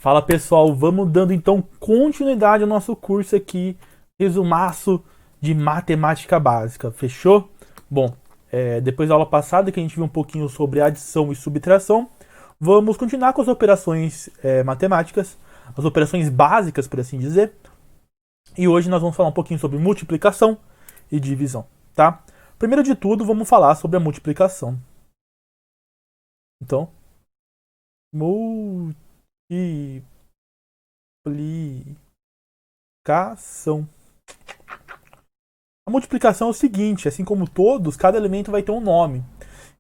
Fala pessoal, vamos dando então continuidade ao nosso curso aqui, resumaço de matemática básica, fechou? Bom, depois da aula passada que a gente viu um pouquinho sobre adição e subtração, vamos continuar com as operações matemáticas, as operações básicas, por assim dizer, e hoje nós vamos falar um pouquinho sobre multiplicação e divisão, tá? Primeiro de tudo, vamos falar sobre a multiplicação. Então, multiplicação. A multiplicação é o seguinte, assim como todos, cada elemento vai ter um nome.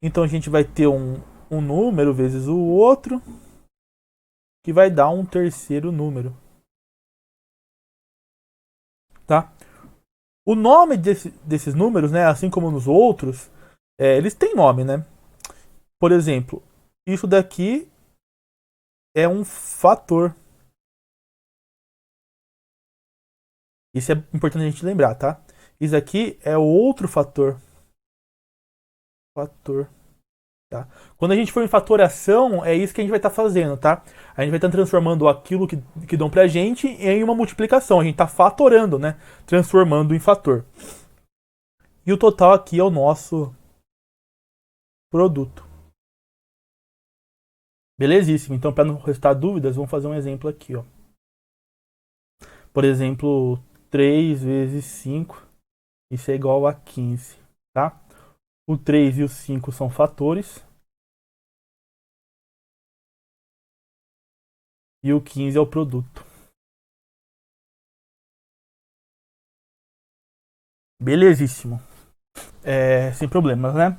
Então a gente vai ter um número vezes o outro, que vai dar um terceiro número. Tá? O nome desses números, né, assim como nos outros, eles têm nome, né? Por exemplo, isso daqui é um fator. Isso é importante a gente lembrar, tá? Isso aqui é outro fator. Tá? Quando a gente for em fatoração, é isso que a gente vai estar fazendo, tá? A gente vai estar transformando aquilo que dão pra gente em uma multiplicação. A gente está fatorando, né? Transformando em fator. E o total aqui é o nosso produto. Belezíssimo. Então, para não restar dúvidas, vamos fazer um exemplo aqui, ó. Por exemplo, 3 vezes 5, isso é igual a 15, tá? O 3 e o 5 são fatores. E o 15 é o produto. Belezíssimo. Sem problemas, né?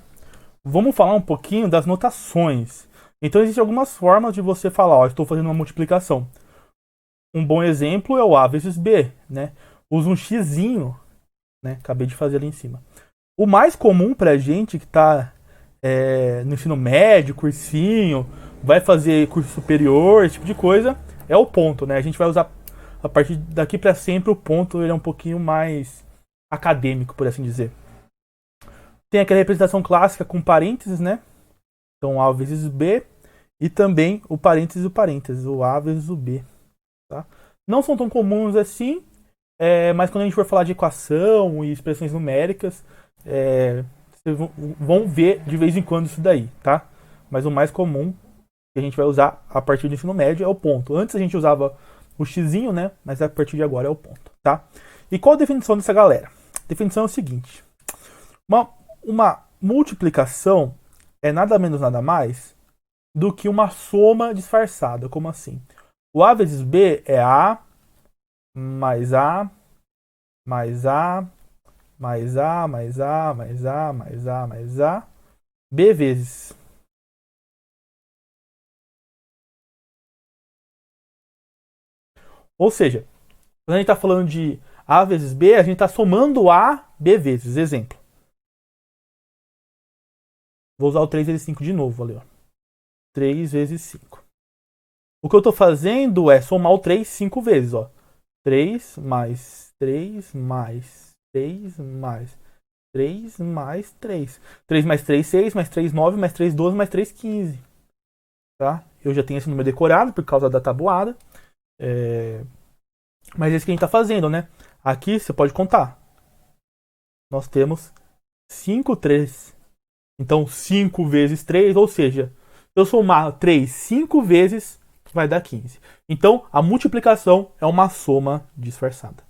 Vamos falar um pouquinho das notações. Então, existem algumas formas de você falar, ó, estou fazendo uma multiplicação. Um bom exemplo é o A vezes B, né? Usa um xizinho, né? Acabei de fazer ali em cima. O mais comum pra gente que tá no ensino médio, cursinho, vai fazer curso superior, esse tipo de coisa, é o ponto, né? A gente vai usar a partir daqui para sempre o ponto, ele é um pouquinho mais acadêmico, por assim dizer. Tem aquela representação clássica com parênteses, né? Então A vezes B e também o parênteses e o parênteses, o A vezes o B. Tá? Não são tão comuns assim, mas quando a gente for falar de equação e expressões numéricas, vocês vão ver de vez em quando isso daí, tá? Mas o mais comum que a gente vai usar a partir do ensino médio é o ponto. Antes a gente usava o xizinho, né? Mas a partir de agora é o ponto, tá? E qual a definição dessa galera? A definição é o seguinte: uma multiplicação é nada menos nada mais do que uma soma disfarçada. Como assim? O A vezes B é A mais A mais A mais A mais A mais A mais A mais A B vezes. Ou seja, quando a gente está falando de A vezes B, a gente está somando A, B vezes. Exemplo. Vou usar o 3 vezes 5 de novo ali, ó. 3 vezes 5. O que eu estou fazendo é somar o 3 5 vezes, ó. 3 mais 3 mais 3 mais 3 mais 3. 3 mais 3, 6, mais 3, 9, mais 3, 12, mais 3, 15. Tá? Eu já tenho esse número decorado por causa da tabuada. Mas é isso que a gente está fazendo, né? Aqui você pode contar. Nós temos 5 3. Então 5 vezes 3, ou seja, se eu somar 3 5 vezes, vai dar 15. Então a multiplicação é uma soma disfarçada.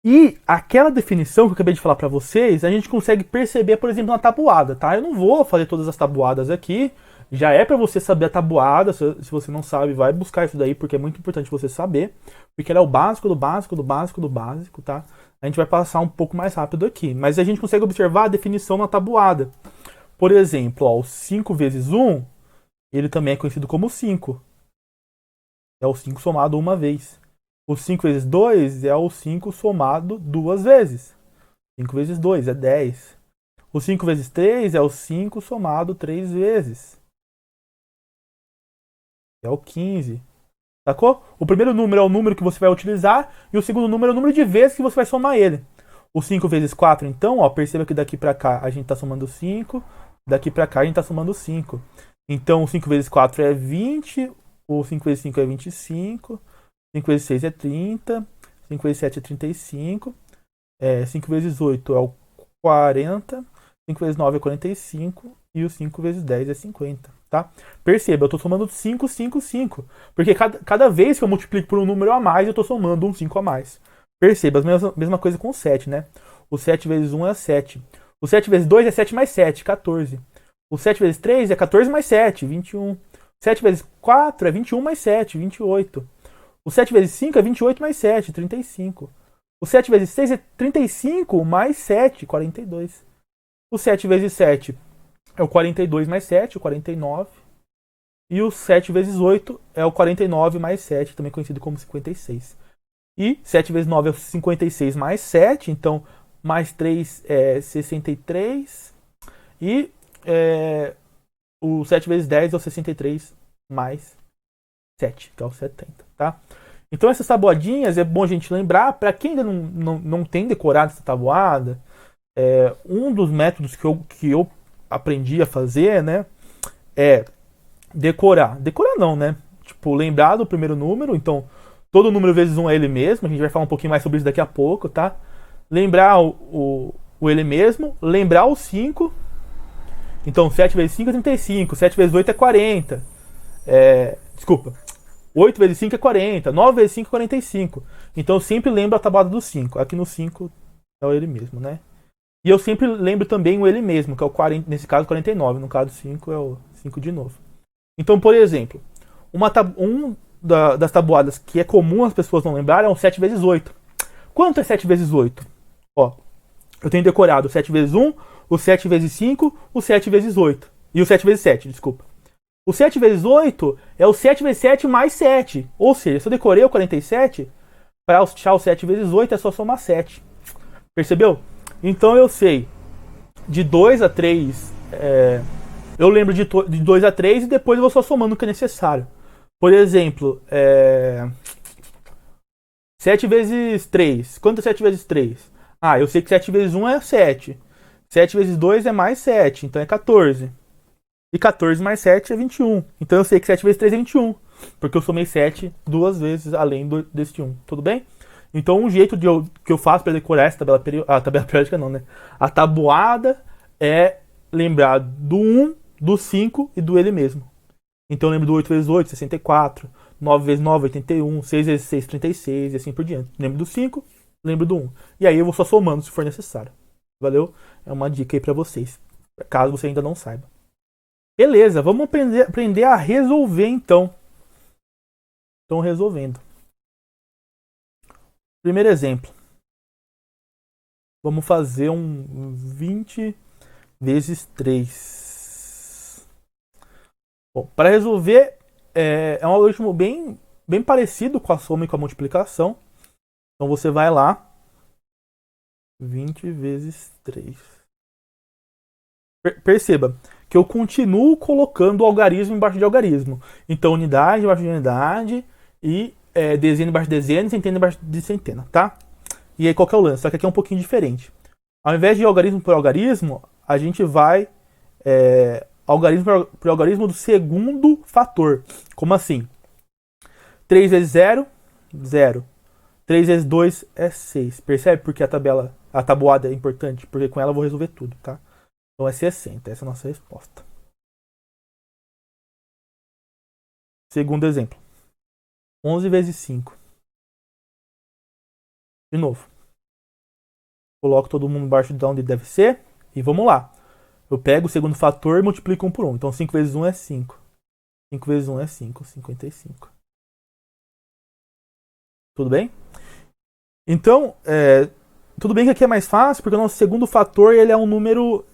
E aquela definição que eu acabei de falar para vocês, a gente consegue perceber, por exemplo, na tabuada, tá? Eu não vou fazer todas as tabuadas aqui. Já é para você saber a tabuada. Se você não sabe, vai buscar isso daí, porque é muito importante você saber. Porque ela é o básico do básico do básico do básico, tá? A gente vai passar um pouco mais rápido aqui. Mas a gente consegue observar a definição na tabuada. Por exemplo, ó, o 5 vezes 1, ele também é conhecido como 5. É o 5 somado uma vez. O 5 vezes 2 é o 5 somado duas vezes. 5 vezes 2 é 10. O 5 vezes 3 é o 5 somado 3 vezes. É o 15. Sacou? O primeiro número é o número que você vai utilizar e o segundo número é o número de vezes que você vai somar ele. O 5 vezes 4, então, ó, perceba que daqui pra cá a gente tá somando 5, daqui pra cá a gente tá somando 5. Então, o 5 vezes 4 é 20, O 5 vezes 5 é 25. 5 vezes 6 é 30. 5 vezes 7 é 35. 5 vezes 8 é o 40. 5 vezes 9 é 45. E o 5 vezes 10 é 50. Tá? Perceba, eu estou somando 5, 5, 5. Porque cada vez que eu multiplico por um número a mais, eu estou somando um 5 a mais. Perceba, a mesma coisa com o 7, né? O 7 vezes 1 é 7. O 7 vezes 2 é 7 mais 7, 14. O 7 vezes 3 é 14 mais 7, 21. 7 vezes 4 é 21 mais 7, 28. O 7 vezes 5 é 28 mais 7, 35. O 7 vezes 6 é 35 mais 7, 42. O 7 vezes 7 é o 42 mais 7, o 49. E o 7 vezes 8 é o 49 mais 7, também conhecido como 56. E 7 vezes 9 é o 56 mais 7, então mais 3 é 63. E o 7 vezes 10 é o 63 mais 7, que é o 70, tá? Então essas tabuadinhas é bom a gente lembrar, para quem ainda não tem decorado essa tabuada, um dos métodos que eu aprendi a fazer, né, é decorar. Decorar não, né? Tipo, lembrar do primeiro número, então todo número vezes 1 é ele mesmo, a gente vai falar um pouquinho mais sobre isso daqui a pouco, tá? Lembrar o ele mesmo, lembrar o 5, então 7 vezes 5 é 35, 7 vezes 8 é 40, desculpa, 8 vezes 5 é 40, 9 vezes 5 é 45, então eu sempre lembro a tabuada do 5, aqui no 5 é o ele mesmo, né? E eu sempre lembro também o ele mesmo, que é o 40, nesse caso 49, no caso 5 é o 5 de novo. Então, por exemplo, das tabuadas que é comum as pessoas não lembrarem é o 7 vezes 8. Quanto é 7 vezes 8? Ó, eu tenho decorado o 7 vezes 1, o 7 vezes 5, o 7 vezes 8. E o 7 vezes 7, desculpa. O 7 vezes 8 é o 7 vezes 7 mais 7. Ou seja, se eu decorei o 47, para achar o 7 vezes 8 é só somar 7. Percebeu? Então eu sei de 2 a 3, eu lembro de 2 a 3 e depois eu vou só somando o que é necessário. Por exemplo, 7 vezes 3. Quanto é 7 vezes 3? Ah, eu sei que 7 vezes 1 é 7. 7 vezes 2 é mais 7, então é 14. E 14 mais 7 é 21. Então eu sei que 7 vezes 3 é 21. Porque eu somei 7 duas vezes além deste 1. Tudo bem? Então um jeito que eu faço para decorar essa tabela periódica. A tabela periódica não, né? A tabuada é lembrar do 1, do 5 e do ele mesmo. Então eu lembro do 8 vezes 8, 64. 9 vezes 9, 81. 6 vezes 6, 36 e assim por diante. Lembro do 5, lembro do 1. E aí eu vou só somando se for necessário. Valeu? É uma dica aí pra vocês. Caso você ainda não saiba. Beleza, vamos aprender a resolver então. Então, resolvendo. Primeiro exemplo. Vamos fazer um 20 vezes 3. Bom, para resolver, é um algoritmo bem parecido com a soma e com a multiplicação. Então, você vai lá. 20 vezes 3. Perceba que eu continuo colocando o algarismo embaixo de algarismo. Então, unidade embaixo de unidade e dezena embaixo de dezena e centena embaixo de centena, tá? E aí, qual que é o lance? Só que aqui é um pouquinho diferente. Ao invés de algarismo por algarismo, a gente vai algarismo por algarismo do segundo fator. Como assim? 3 vezes 0, 0. 3 vezes 2 é 6. Percebe porque a tabuada é importante? Porque com ela eu vou resolver tudo, tá? Então é 60. Essa é a nossa resposta. Segundo exemplo. 11 vezes 5. De novo. Coloco todo mundo embaixo de onde deve ser. E vamos lá. Eu pego o segundo fator e multiplico 1 por 1. Então 5 vezes 1 é 5. 5 vezes 1 é 5. 55. Tudo bem? Então, tudo bem que aqui é mais fácil, porque o nosso segundo fator ele é um número.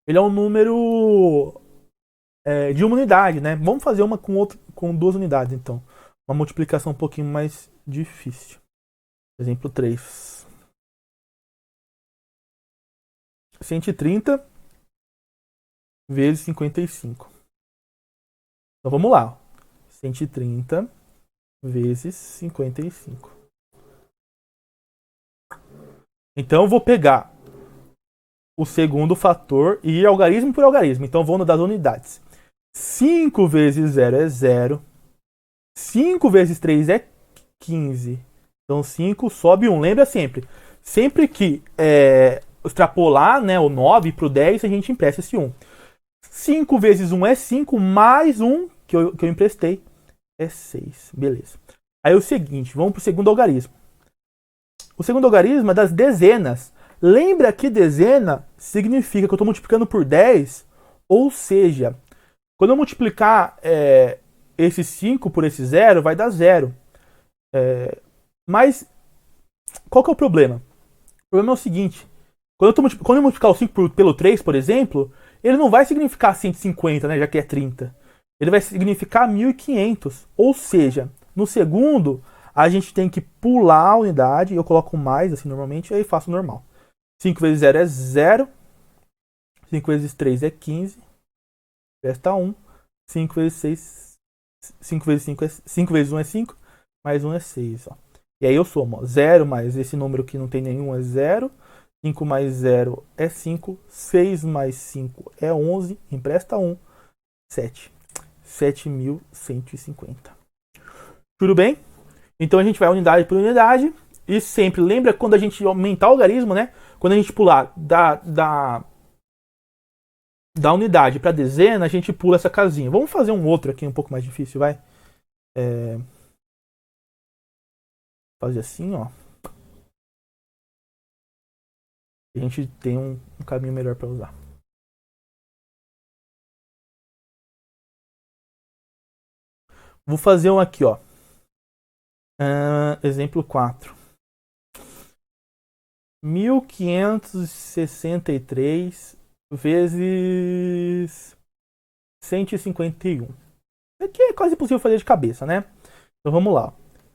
Ele é um número de uma unidade, né? Vamos fazer uma com duas unidades, então. Uma multiplicação um pouquinho mais difícil. Exemplo 3. 130 vezes 55. Então vamos lá. 130 vezes 55. Então eu vou pegar o segundo fator e ir algarismo por algarismo. Então vou no das unidades. 5 vezes 0 é 0. 5 vezes 3 é 15. Então 5 sobe 1. Lembra sempre. Sempre que extrapolar, né, o 9 para o 10, a gente empresta esse 1. 5 vezes 1 é 5, mais 1 que eu emprestei é 6. Beleza. Aí o seguinte, vamos para o segundo algarismo. O segundo algarismo é das dezenas. Lembra que dezena significa que eu estou multiplicando por 10, ou seja, quando eu multiplicar esse 5 por esse 0, vai dar 0. Mas qual que é o problema? O problema é o seguinte, quando eu multiplicar o 5 pelo 3, por exemplo, ele não vai significar 150, né, já que é 30. Ele vai significar 1500. Ou seja, no segundo, a gente tem que pular a unidade. Eu coloco mais, assim, normalmente, e aí faço normal. 5 vezes 0 é 0. 5 vezes 3 é 15. Resta 1. 5 vezes 6... 5 vezes 5 é 5 vezes 1 é 5. Mais 1 é 6, ó. E aí eu somo, ó. 0 mais esse número que não tem nenhum é 0. 5 mais 0 é 5. 6 mais 5 é 11. Empresta 1. 7. 7.150. Tudo bem? Então a gente vai unidade por unidade. E sempre lembra quando a gente aumentar o algarismo, né? Quando a gente pular da unidade para dezena, a gente pula essa casinha. Vamos fazer um outro aqui um pouco mais difícil, vai? Fazer assim, ó. A gente tem um caminho melhor para usar. Vou fazer um aqui, ó. Exemplo 4. 1563 vezes 151. Isso aqui é quase impossível fazer de cabeça, né? Então vamos lá.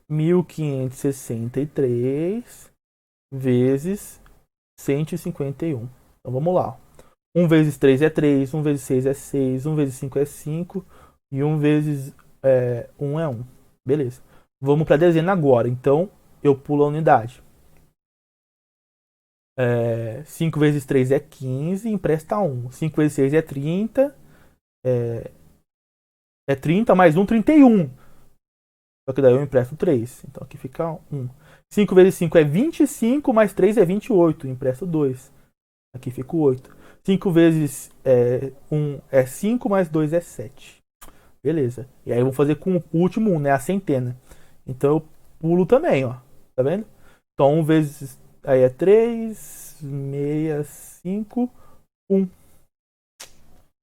1563 vezes 151. Então vamos lá. 1 vezes 3 é 3, 1 vezes 6 é 6, 1 vezes 5 é 5 e 1 vezes 1 é 1. Beleza. Vamos para a dezena agora. Então eu pulo a unidade. 5 vezes 3 é 15, empresta 1. 5 vezes 6 é 30. É 30 mais 1, 31. Só que daí eu empresto 3. Então aqui fica 1. 5 vezes 5 é 25, mais 3 é 28. Empresto 2. Aqui fica 8. 5 vezes 1 é 5, mais 2 é 7. Beleza. E aí eu vou fazer com o último 1, né? A centena. Então eu pulo também, ó. Tá vendo? Então 1 vezes... Aí é 3, 6, 5, 1. Tudo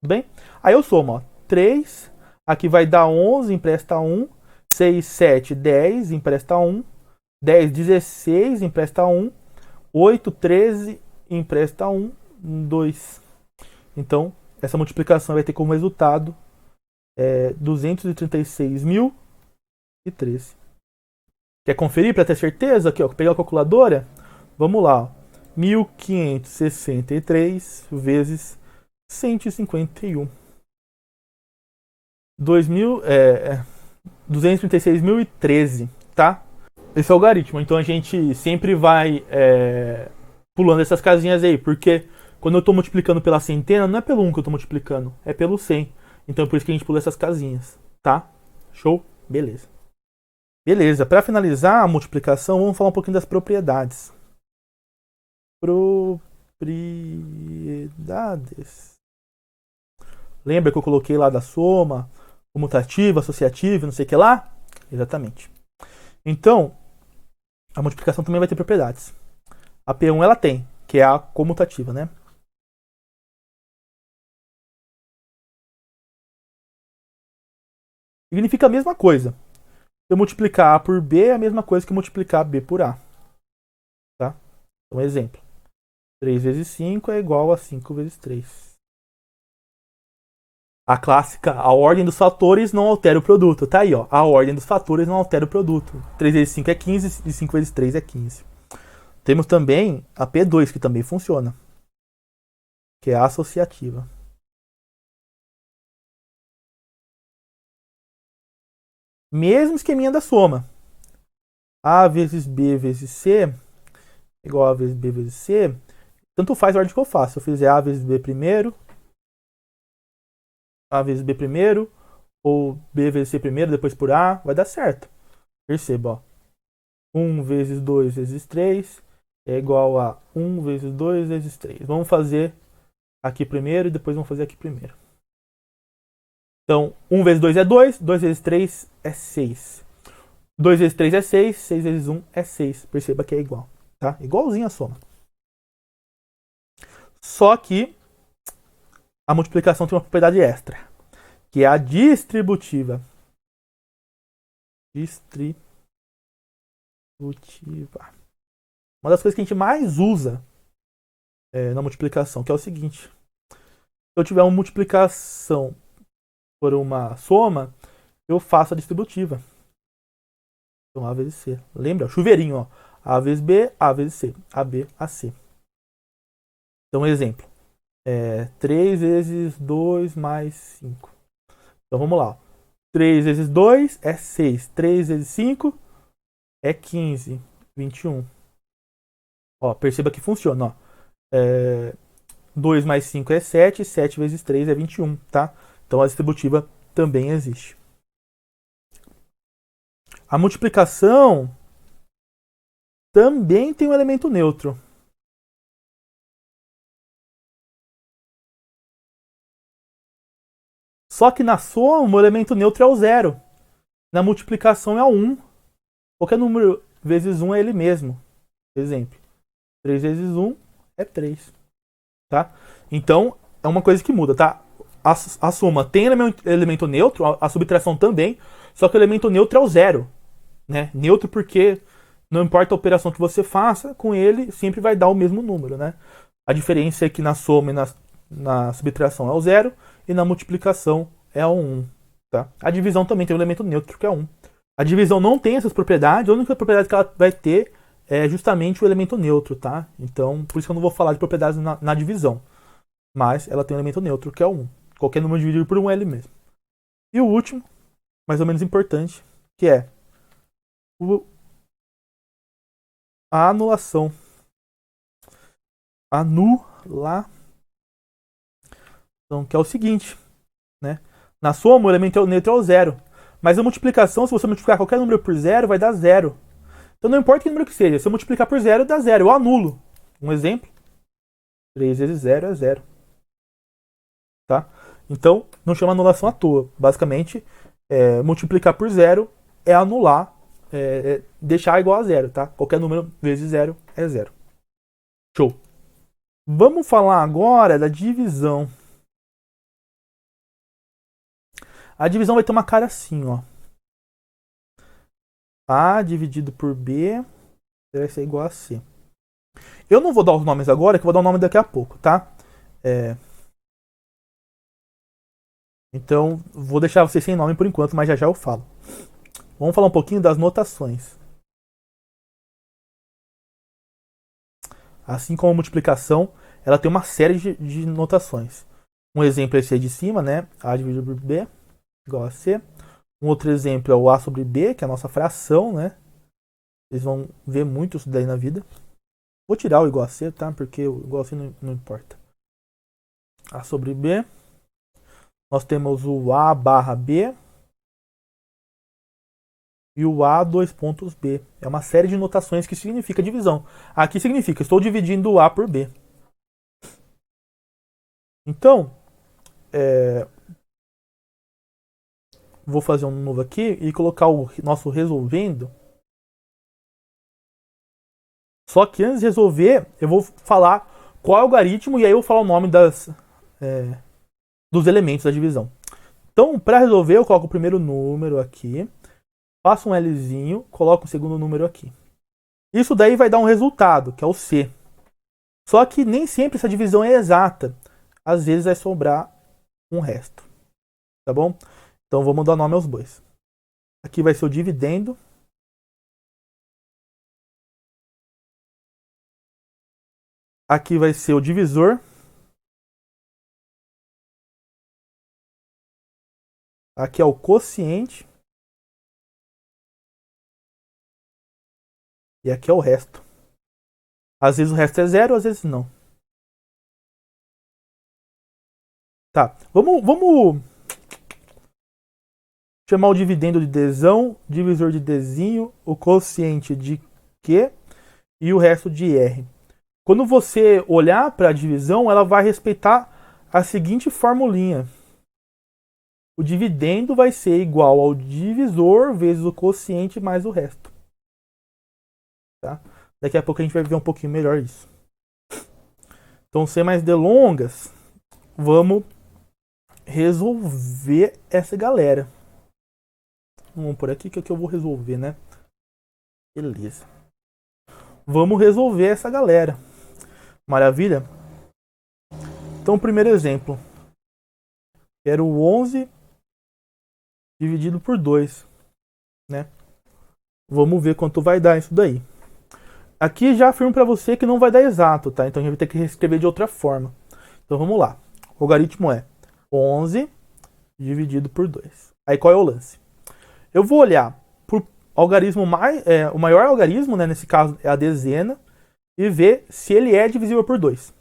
bem? Aí eu somo, ó. 3. Aqui vai dar 11, empresta 1. 6, 7, 10, empresta 1. 10, 16, empresta 1. 8, 13, empresta 1. 2. Então, essa multiplicação vai ter como resultado 236.013. Quer conferir para ter certeza? Aqui, ó, pegar a calculadora. Vamos lá. 1563 vezes 151. 236.013, tá? Esse é o algarismo. Então a gente sempre vai pulando essas casinhas aí, porque quando eu estou multiplicando pela centena, não é pelo 1 que eu estou multiplicando, é pelo 100. Então é por isso que a gente pula essas casinhas, tá? Show? Beleza. Beleza, para finalizar a multiplicação, vamos falar um pouquinho das propriedades. Propriedades. Lembra que eu coloquei lá da soma, comutativa, associativa, não sei o que lá? Exatamente. Então, a multiplicação também vai ter propriedades. A P1 ela tem, que é a comutativa, né? Significa a mesma coisa. Se eu multiplicar A por B é a mesma coisa que multiplicar B por A. Tá? Então, exemplo. 3 vezes 5 é igual a 5 vezes 3. A clássica, a ordem dos fatores não altera o produto. Tá aí, ó. A ordem dos fatores não altera o produto. 3 vezes 5 é 15 e 5 vezes 3 é 15. Temos também a P2, que também funciona. Que é a associativa. Mesmo esqueminha da soma. A vezes B vezes C igual a vezes B vezes C. Tanto faz a ordem que eu faço. Se eu fizer A vezes B primeiro, A vezes B primeiro, ou B vezes C primeiro, depois por A, vai dar certo. Perceba, ó. 1 vezes 2 vezes 3 é igual a 1 vezes 2 vezes 3. Vamos fazer aqui primeiro e depois vamos fazer aqui primeiro. Então, 1 vezes 2 é 2, 2 vezes 3 é 6. 2 vezes 3 é 6, 6 vezes 1 é 6. Perceba que é igual, tá? Igualzinho a soma. Só que a multiplicação tem uma propriedade extra, que é a distributiva. Distributiva. Uma das coisas que a gente mais usa na multiplicação, que é o seguinte. Se eu tiver uma multiplicação por uma soma, eu faço a distributiva. Então, A vezes C. Lembra? Chuveirinho, ó. A vezes B, A vezes C. AB, AC. Então, exemplo. 3 vezes 2 mais 5. Então, vamos lá. 3 vezes 2 é 6. 3 vezes 5 é 15. 21. Ó, perceba que funciona, ó. 2 mais 5 é 7. 7 vezes 3 é 21, tá? Então, a distributiva também existe. A multiplicação também tem um elemento neutro. Só que na soma, o elemento neutro é o 0. Na multiplicação é o 1. Qualquer número vezes 1 é ele mesmo. Exemplo. 3 vezes 1 é 3. Tá? Então, é uma coisa que muda, tá? A soma tem elemento neutro, a subtração também, só que o elemento neutro é o 0. Né? Neutro porque não importa a operação que você faça, com ele sempre vai dar o mesmo número, né? A diferença é que na soma e na subtração é o 0 e na multiplicação é o 1. Tá? A divisão também tem um elemento neutro que é 1. A divisão não tem essas propriedades, a única propriedade que ela vai ter é justamente o elemento neutro, tá? Então, por isso que eu não vou falar de propriedades na divisão. Mas ela tem um elemento neutro que é o 1. Qualquer número dividido por 1 é ele mesmo. E o último, mais ou menos importante, que é a anulação. Anulação, que é o seguinte, né? Na soma, o elemento neutro é o 0. Mas a multiplicação, se você multiplicar qualquer número por 0, vai dar 0. Então não importa que número que seja, se eu multiplicar por 0, dá 0. Eu anulo. Um exemplo. 3 vezes 0 é 0. Tá? Então, não chama anulação à toa. Basicamente, multiplicar por 0 é anular, deixar igual a 0, tá? Qualquer número vezes 0 é 0. Show. Vamos falar agora da divisão. A divisão vai ter uma cara assim, ó. A dividido por B vai ser igual a C. Eu não vou dar os nomes agora, que eu vou dar o nome daqui a pouco, tá? Então, vou deixar vocês sem nome por enquanto, mas já já eu falo. Vamos falar um pouquinho das notações. Assim como a multiplicação, ela tem uma série de notações. Um exemplo é esse aí de cima, né? A dividido por B igual a C. Um outro exemplo é o A sobre B, que é a nossa fração, né? Vocês vão ver muito isso daí na vida. Vou tirar o igual a C, tá? Porque o igual a C não importa. A sobre B. Nós temos o A barra B e o A dois pontos B. É uma série de notações que significa divisão. Aqui significa, estou dividindo o A por B. Então, vou fazer um novo aqui e colocar o nosso resolvendo. Só que antes de resolver, eu vou falar qual é o algoritmo e aí eu vou falar o nome dos elementos da divisão. Então, para resolver, eu coloco o primeiro número aqui, faço um Lzinho, coloco o segundo número aqui. Isso daí vai dar um resultado, que é o C. Só que nem sempre essa divisão é exata. Às vezes vai sobrar um resto. Tá bom? Então vamos dar nome aos bois. Aqui vai ser o dividendo. Aqui vai ser o divisor. Aqui é o quociente. E aqui é o resto. Às vezes o resto é zero, às vezes não. Tá, vamos chamar o dividendo de Dzão, divisor de Dzinho, o quociente de Q e o resto de R. Quando você olhar para a divisão, ela vai respeitar a seguinte formulinha. O dividendo vai ser igual ao divisor vezes o quociente mais o resto. Tá? Daqui a pouco a gente vai ver um pouquinho melhor isso. Então, sem mais delongas, vamos resolver essa galera. Vamos por aqui que é que eu vou resolver, né? Beleza. Vamos resolver essa galera. Maravilha? Então, o primeiro exemplo. Era o 11 dividido por 2, né? Vamos ver quanto vai dar isso daí. Aqui já afirmo para você que não vai dar exato, tá? Então a gente vai ter que reescrever de outra forma. Então vamos lá. O logaritmo é 11 dividido por 2. Aí qual é o lance? Eu vou olhar por algarismo o maior algarismo, né? Nesse caso é a dezena, e ver se ele é divisível por 2.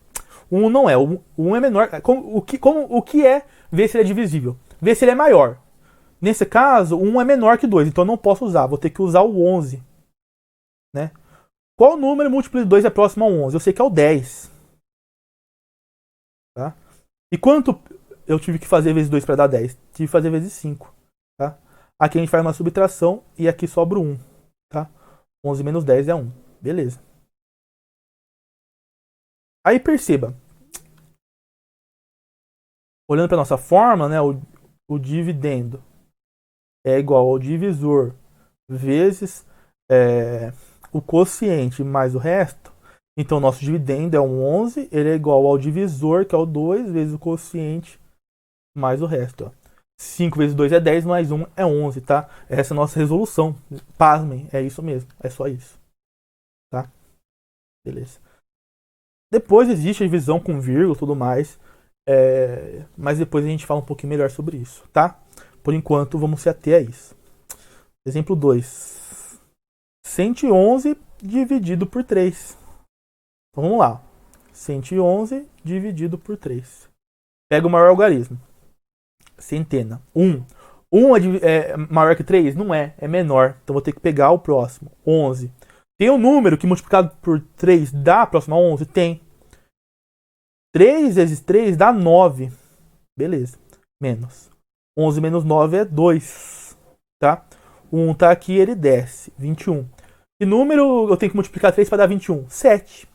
O 1 não é. O 1 é menor. O que é ver se ele é divisível? Ver se ele é maior. Nesse caso, 1 é menor que 2, então eu não posso usar. Vou ter que usar o 11. Né? Qual número múltiplo de 2 é próximo ao 11? Eu sei que é o 10. Tá? E quanto eu tive que fazer vezes 2 para dar 10? Tive que fazer vezes 5. Tá? Aqui a gente faz uma subtração e aqui sobra 1. Tá? 11 menos 10 é 1. Beleza. Aí perceba. Olhando para nossa fórmula, né, o dividendo é igual ao divisor vezes o quociente mais o resto. Então, nosso dividendo é um 11, ele é igual ao divisor, que é o 2, vezes o quociente mais o resto. Ó. 5 vezes 2 é 10, mais 1 é 11, tá? Essa é a nossa resolução. Pasmem, é isso mesmo, é só isso. Tá? Beleza. Depois existe a divisão com vírgula e tudo mais, mas depois a gente fala um pouquinho melhor sobre isso, tá? Por enquanto, vamos se ater a isso. Exemplo 2. 111 dividido por 3. Então vamos lá. 111 dividido por 3. Pega o maior algarismo. Centena. 1. 1 é maior que 3? Não é. É menor. Então vou ter que pegar o próximo. 11. Tem um número que multiplicado por 3 dá próximo a 11? Tem. 3 vezes 3 dá 9. Beleza. Menos. 11 menos 9 é 2. Tá? O 1 tá aqui, ele desce. 21. Que número eu tenho que multiplicar 3 para dar 21? 7.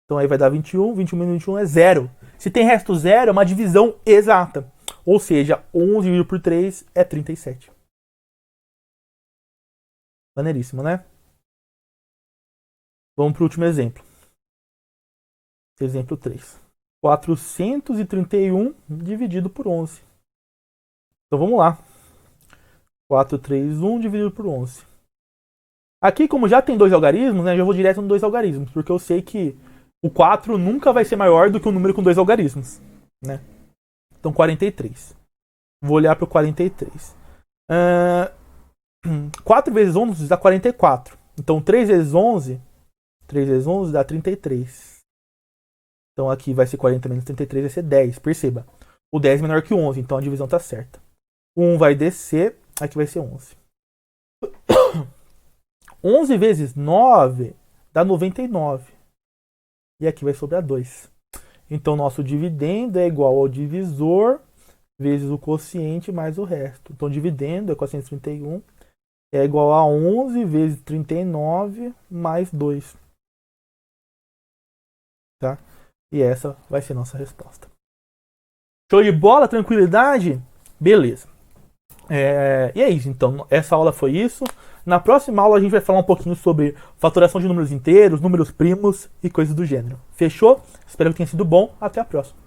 Então aí vai dar 21. 21 menos 21 é 0. Se tem resto 0, é uma divisão exata. Ou seja, 11 dividido por 3 é 37. Maneiríssimo, né? Vamos para o último exemplo. Exemplo 3. 431 dividido por 11. Então vamos lá. 431 dividido por 11. Aqui, como já tem dois algarismos, né, eu já vou direto no dois algarismos, porque eu sei que o 4 nunca vai ser maior do que um número com dois algarismos. Né? Então 43. Vou olhar para o 43. 4 vezes 11 dá 44. Então 3 vezes 11 dá 33. Então aqui vai ser 40 menos 33, vai ser 10. Perceba, o 10 é menor que o 11, então a divisão está certa. O 1 vai descer, aqui vai ser 11. 11 vezes 9 dá 99. E aqui vai sobrar 2. Então nosso dividendo é igual ao divisor vezes o quociente mais o resto. Então dividendo é 431 é igual a 11 vezes 39 mais 2. Tá? E essa vai ser nossa resposta. Show de bola? Tranquilidade? Beleza. E é isso, então. Essa aula foi isso. Na próxima aula a gente vai falar um pouquinho sobre fatoração de números inteiros, números primos e coisas do gênero. Fechou? Espero que tenha sido bom. Até a próxima.